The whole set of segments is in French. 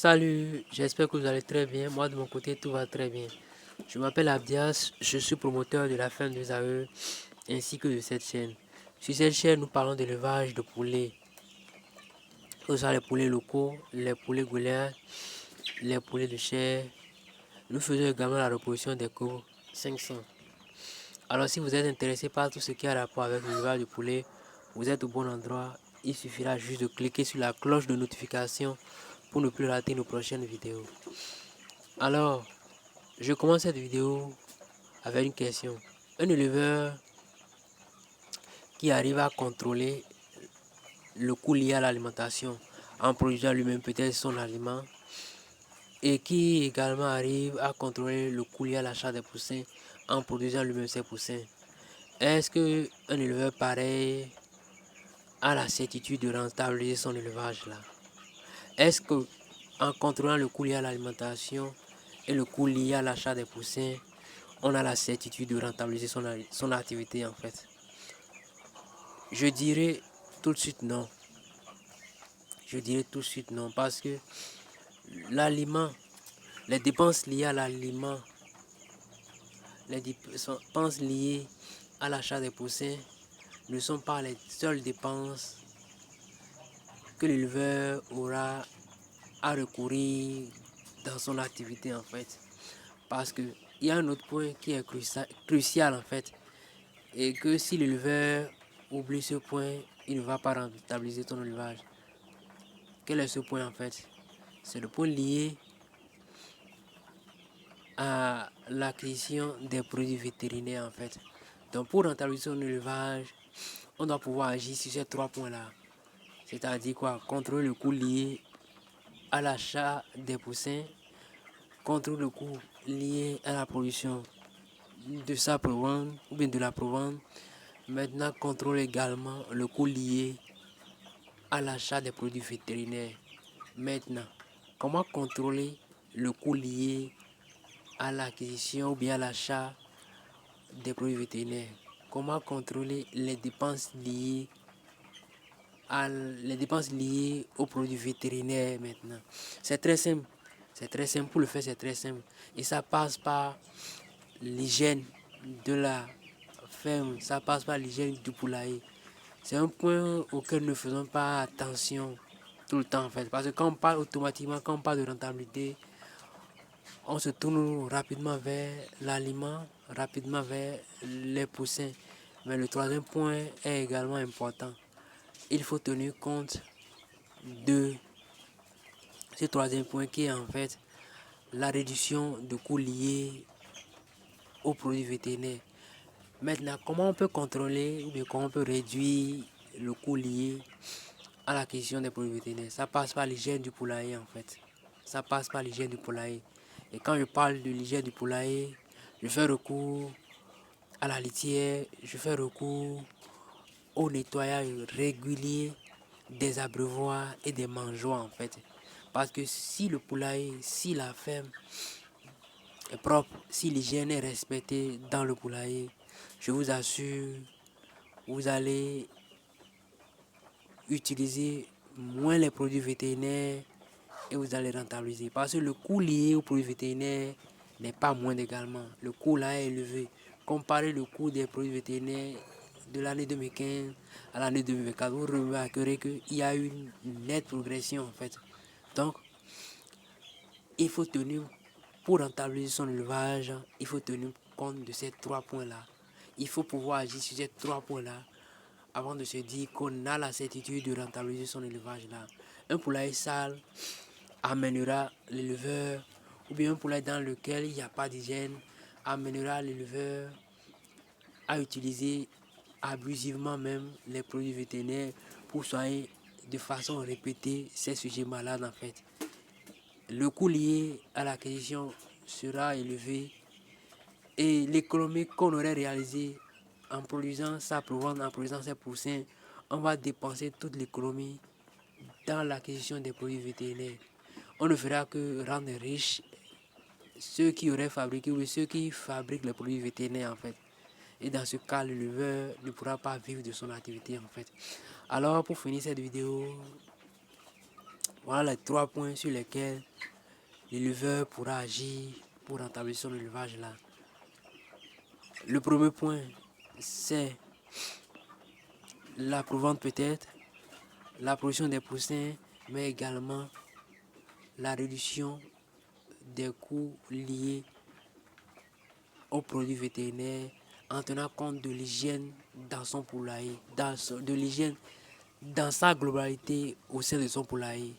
Salut, j'espère que vous allez très bien. Moi, de mon côté, tout va très bien. Je m'appelle Abdias, je suis promoteur de la ferme des AE ainsi que de cette chaîne. Sur cette chaîne, nous parlons d'élevage de poulets. Que ce soit les poulets locaux, les poulets goulayens, les poulets de chair. Nous faisons également la reproduction des cours 500. Alors, si vous êtes intéressé par tout ce qui a rapport avec l'élevage de poulets, vous êtes au bon endroit. Il suffira juste de cliquer sur la cloche de notification pour ne plus rater nos prochaines vidéos. Alors, je commence cette vidéo avec une question. Un éleveur qui arrive à contrôler le coût lié à l'alimentation en produisant lui-même peut-être son aliment et qui également arrive à contrôler le coût lié à l'achat des poussins en produisant lui-même ses poussins. Est-ce qu'un éleveur pareil a la certitude de rentabiliser son élevage là? Est-ce que en contrôlant le coût lié à l'alimentation et le coût lié à l'achat des poussins, on a la certitude de rentabiliser son activité en fait? Je dirais tout de suite non. Je dirais tout de suite non parce que l'aliment, les dépenses liées à l'aliment, les dépenses liées à l'achat des poussins ne sont pas les seules dépenses que l'éleveur aura à recourir dans son activité en fait. Parce qu'il y a un autre point qui est crucial en fait. Et que si l'éleveur oublie ce point, il ne va pas rentabiliser ton élevage. Quel est ce point en fait? C'est le point lié à l'acquisition des produits vétérinaires en fait. Donc pour rentabiliser son élevage, on doit pouvoir agir sur ces trois points-là. C'est-à-dire quoi? Contrôler le coût lié à l'achat des poussins, contrôler le coût lié à la production de sa provente ou bien de la provente. Maintenant, contrôler également le coût lié à l'achat des produits vétérinaires. Maintenant, comment contrôler le coût lié à l'acquisition ou bien à l'achat des produits vétérinaires? Comment contrôler les dépenses liées aux produits vétérinaires maintenant? C'est très simple. C'est très simple. Pour le faire, c'est très simple. Et ça passe par l'hygiène de la ferme. Ça passe par l'hygiène du poulailler. C'est un point auquel nous ne faisons pas attention tout le temps en fait. Parce que quand on parle automatiquement, quand on parle de rentabilité, on se tourne rapidement vers l'aliment, rapidement vers les poussins. Mais le troisième point est également important. Il faut tenir compte de ce troisième point qui est en fait la réduction de coûts liés aux produits vétérinaires. Maintenant, comment on peut contrôler ou bien comment on peut réduire le coût lié à l'acquisition des produits vétérinaires? Ça passe par l'hygiène du poulailler en fait. Ça passe par l'hygiène du poulailler. Et quand je parle de l'hygiène du poulailler, je fais recours à la litière, je fais recours au nettoyage régulier des abreuvoirs et des mangeoires en fait. Parce que si le poulailler, si la ferme est propre, si l'hygiène est respectée dans le poulailler, je vous assure, vous allez utiliser moins les produits vétérinaires et vous allez rentabiliser. Parce que le coût lié aux produits vétérinaires n'est pas moindre également. Le coût là est élevé. Comparez le coût des produits vétérinaires de l'année 2015 à l'année 2024, vous remarquerez qu'il y a eu une nette progression en fait. Donc, il faut tenir, pour rentabiliser son élevage, il faut tenir compte de ces trois points-là. Il faut pouvoir agir sur ces trois points-là avant de se dire qu'on a la certitude de rentabiliser son élevage-là. Un poulailler sale amènera l'éleveur, ou bien un poulailler dans lequel il n'y a pas d'hygiène, amènera l'éleveur à utiliser abusivement même les produits vétérinaires pour soigner de façon répétée ces sujets malades en fait. Le coût lié à l'acquisition sera élevé et l'économie qu'on aurait réalisée en produisant sa provence, en produisant ses poussins, on va dépenser toute l'économie dans l'acquisition des produits vétérinaires. On ne fera que rendre riches ceux qui auraient fabriqué ou ceux qui fabriquent les produits vétérinaires en fait. Et dans ce cas, l'éleveur ne pourra pas vivre de son activité en fait. Alors pour finir cette vidéo, Voilà les 3 points sur lesquels l'éleveur pourra agir pour rétablir son élevage là. Le premier point, c'est la provente peut-être, la production des poussins, mais également la réduction des coûts liés aux produits vétérinaires en tenant compte de l'hygiène dans son poulailler, de l'hygiène dans sa globalité au sein de son poulailler.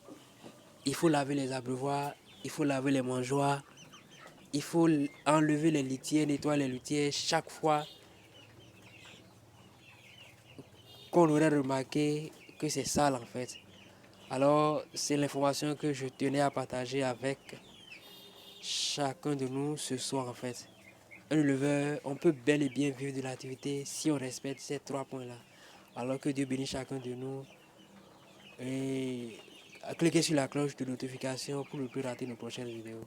Il faut laver les abreuvoirs, il faut laver les mangeoires, il faut enlever les litières, nettoyer les litières chaque fois qu'on aurait remarqué que c'est sale en fait. Alors, c'est l'information que je tenais à partager avec chacun de nous ce soir en fait. Un éleveur, on peut bel et bien vivre de l'activité si on respecte ces 3 points-là. Alors que Dieu bénit chacun de nous et cliquez sur la cloche de notification pour ne plus rater nos prochaines vidéos.